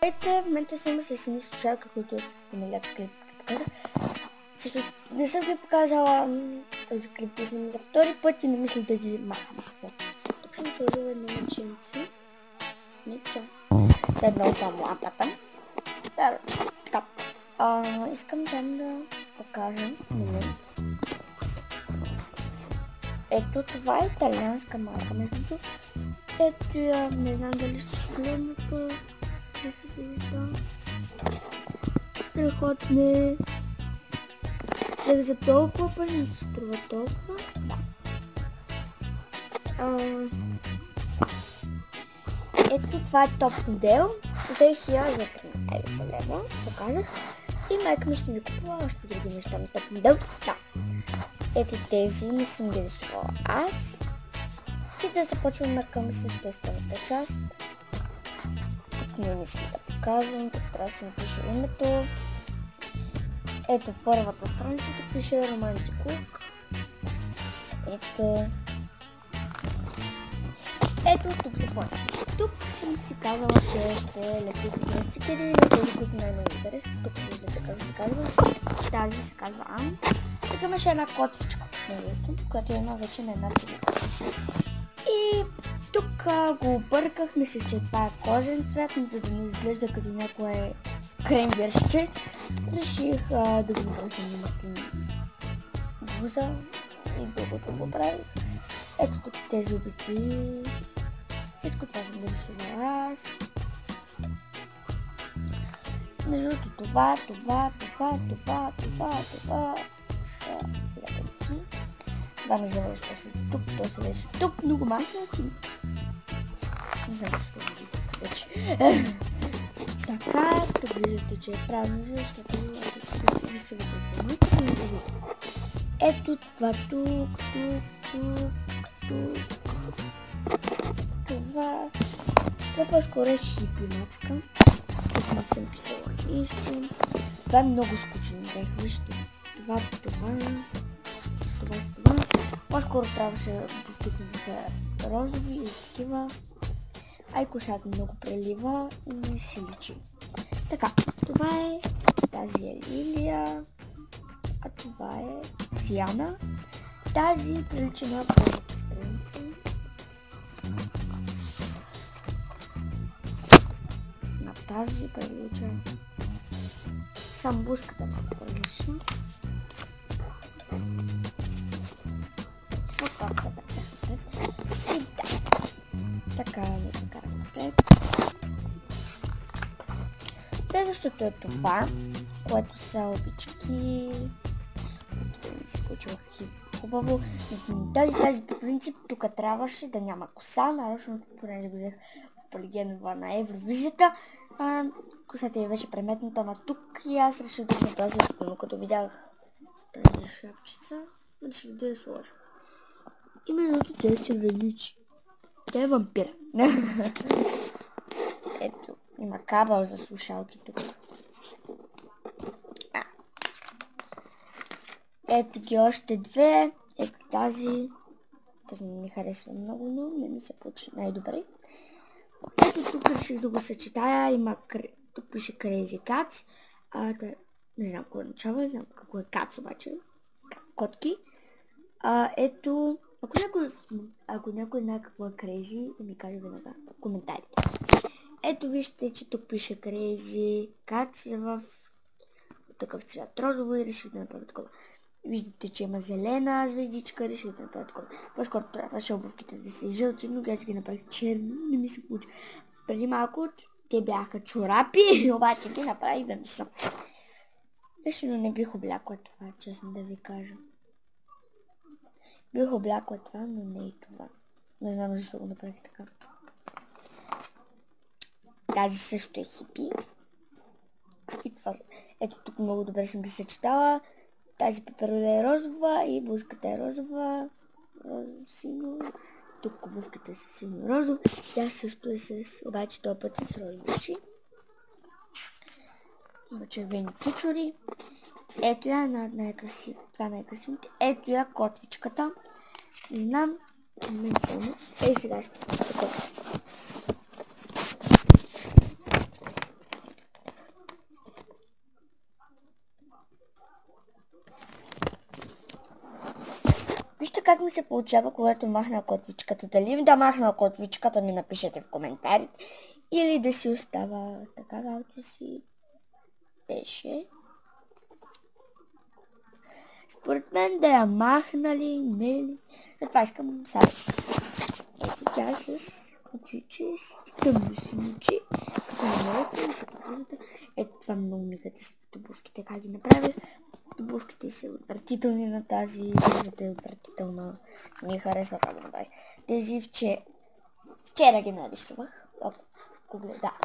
В момента снима с едни слушалки, които миналия клип показах. Също не съм ги показала този клип, да снимам за втори път и не мисля да ги махам. Тук съм сложила едни начинци. Ничо. Седнал съм лампата. Така. Искам да покажа момент. Ето това е италианска марка, между другото. Ето я, не знам дали ще погледнете. Не се вижда. Страхотне. Дали за толкова пари не се струва толкова? Да. Ето това е топ модел. Взех я за 13 лева, показах. И майка ми ще ми купува още други неща на топ модел. Да. Ето тези не съм ги рисувала аз. И да започваме към съществената част. Тук не мисля да показвам, тук трябва да се напише името. Ето първата страница, тук пише Romantic Look. Ето тук започва. Тук съм си казала, че ще лепя такива стикери, на тези, които най-много интересят. Тук виждате как се казва. Тази се казва Ам. Тук имаше една котвичка, която има вече на една цвета. И тук го обърках, мислех, че това е кожен цвят, но за да не изглежда като някое кренвиршче, реших да го направя на Мартин блуза и другото го правих. Ето тук тези обици. Всичко това съм рисувала аз. Между другото това са ябълки. Това не знам защо са тук, то се беше тук, много малко. Не знам защо го видях вече. Така, тук виждате, че е правилно, защото рисувате с вълнистите не се вижда. Ето това тук. Това по-скоро е хипи мацка. Тук не съм писала нищо. Това е много скучен бех, вижте. Това. По-скоро трябваше буквите да са розови и такива. Ай косата много прелива и не си личи. Така, това е тази е Лилия, а това е Сиана. Тази прилича на първата страница. На тази прилича. Сам буската на по-различно. Така, не карам напред. Следващото е това, което са обички. Не се получила хубаво. Тази по принцип тук трябваше да няма коса, нарочно понеже го взех Полигенова на Евровизията. Косата я беше преметната на тук и аз реших да направя същото, но като видях тази шапчица, реших да я сложа. Именно тя ще величи. Тя е вампир. Ето, има кабел за слушалки тук. Ето ги още две. Ето тази. Тази не ми харесва много, но не ми се получи най-добре. Ето тук реших да го съчетая. Тук пише Crazy Cats. Не знам какво означава, не знам какво е Cats обаче. Котки. Ето. Ако някой знае какво е Crazy, да ми каже веднага в коментарите. Ето вижте, че тук пише Crazy Cats в такъв цвят розово и реших да направя такова. Виждате, че има зелена звездичка, реших да направя такова. По-скоро трябваше обувките да са жълти, но аз ги направих черни, не ми се получи. Преди малко те бяха чорапи, обаче ги направих да не са. Лично не бих облякла това, честно да ви кажа. Бих облякла това, но не и това. Не знам защо го направих така. Тази също е хипи. И това. Ето тук много добре съм ги съчетала. Тази пеперуда е розова и блузката е розова. Розово-сино. Тук обувката е с сино-розово. Тя също е с... Обаче този път е с розови. Има червени кичури. Ето я най-красиво. Това е най-красивите. Ето я котвичката. Не знам. Сега ще покажа. се получава, когато махна котвичката. Дали да махна котвичката, ми напишете в коментарите. Или да си остава така, както си беше. Според мен да я махнали, не ли? Затова искам сега. Ето тя с очичи, с тъмно си мочи, като намалете, като бузата. Ето това много ми хареса с обувките, как ги направих. Обувките са отвратителни на тази, бузата е отвратителна. Ми харесва как го направих. Тези вчера ги нарисувах. Да,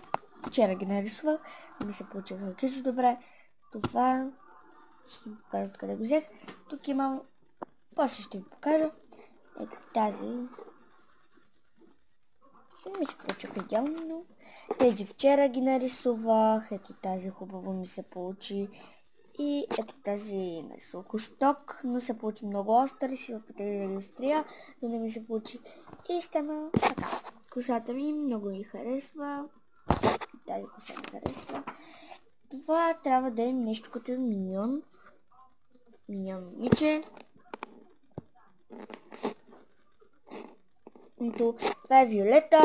вчера ги нарисувах. Ми се получиха кичо добре. Това ще ви покажа откъде го взех. Тук имам, после ще ви покажа. Ето тази. Не ми се получиха идеално, но тези вчера ги нарисувах. Ето тази хубаво ми се получи. И ето тази нарисувах щок, но се получи много остър и си опитах да илюстрия, но не ми се получи. И стана така. Косата ми много ми харесва. Тази коса ми харесва. Това трябва да е нещо като миньон. Миньон момиче. Това е Виолета.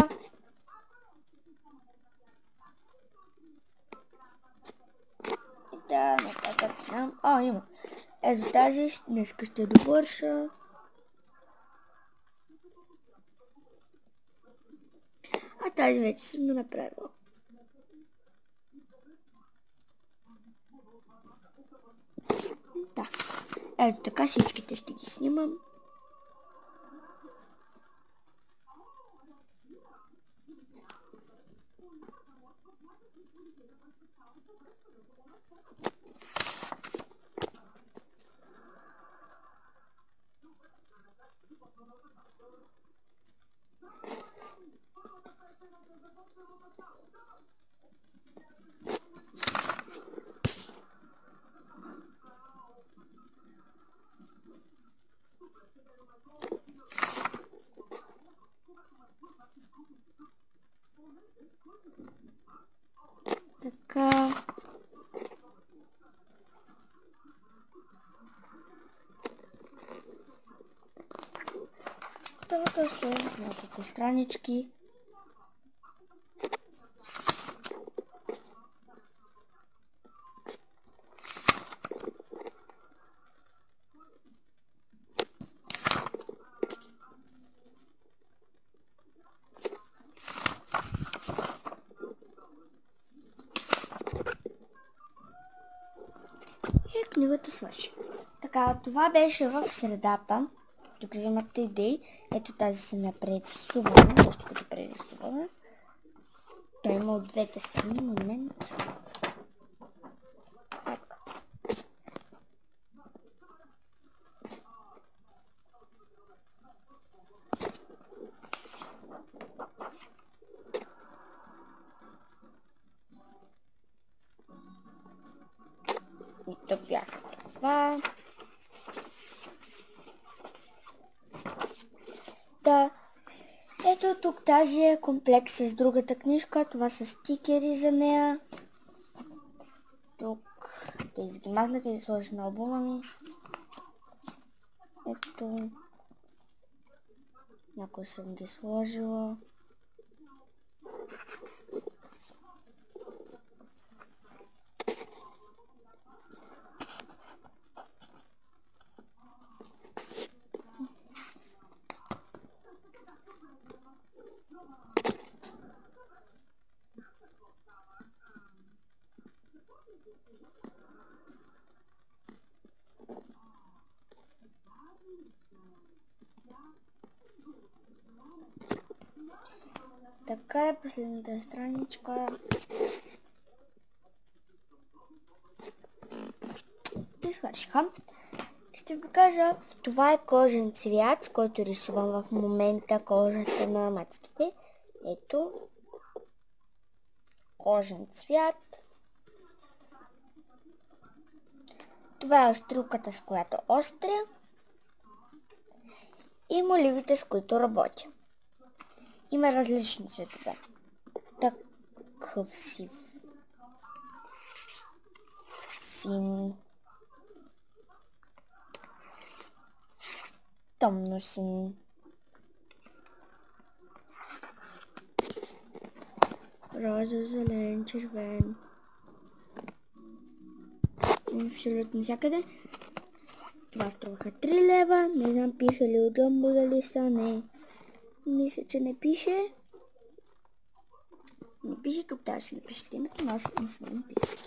И да, нататък знам. Има. Ето тази днеска ще довърша. А тази вече съм го направила. Да. Ето така всичките ще ги снимам. Така. Това ще е няколко странички. И книгата свърши. Така, това беше в средата. Тук вземате идеи. Ето тази съм я прерисувала, нещо като прерисувала. Той има от двете страни. Момент. И тук бяха това. Да. Ето тук тази е комплекс с другата книжка. Това са стикери за нея. Тук тези ги махнах и сложих на албума ми. Ето. Някой съм ги сложила. Така е последната страничка. И свършиха. Ще ви покажа, това е кожен цвят, с който рисувам в момента кожата на мацките. Ето. Кожен цвят. Това е острилката, с която остря. И моливите, с които работя. Има различни цветове. Такъв син. тъмносин. Роза, зелен, червен. Абсолютно всякъде. Това струваха 3 лева. Не знам пише ли от Джамбо дали са, не. Мисля, че не пише. Не пише, тук трябва да си напишете името, но аз не съм написал.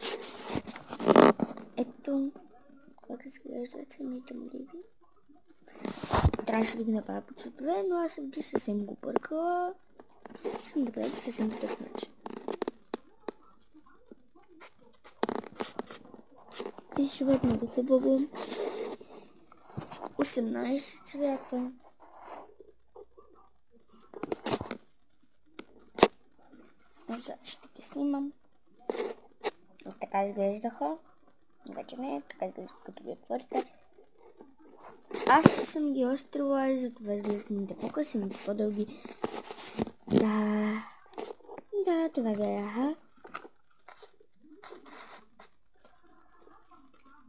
Ето, как изглеждат самите моливи. Трябваше да ги направя по цветове, но аз съм съвсем го бъркала. Съм да правя съвсем по такъв начин. И ще бъде много хубаво. 18 цвята. Отзад ще ги снимам. И така изглеждаха. Вече не, така изглеждат като ги отворите. Аз съм ги острила и затова изглеждат самите по-късените, по-дълги. Да, това бяха.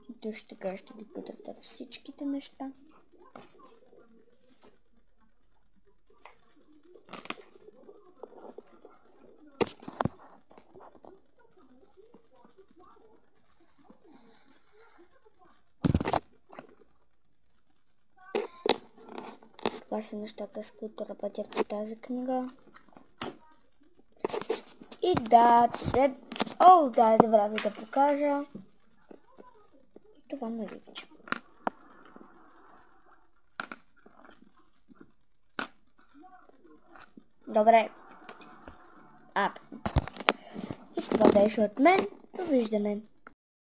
И точно така ще ги потрета всичките неща. Това са нещата, с които работят по тази книга. И да, забравих да покажа. Това ме вича. Добре. И това беше от мен. Довиждане.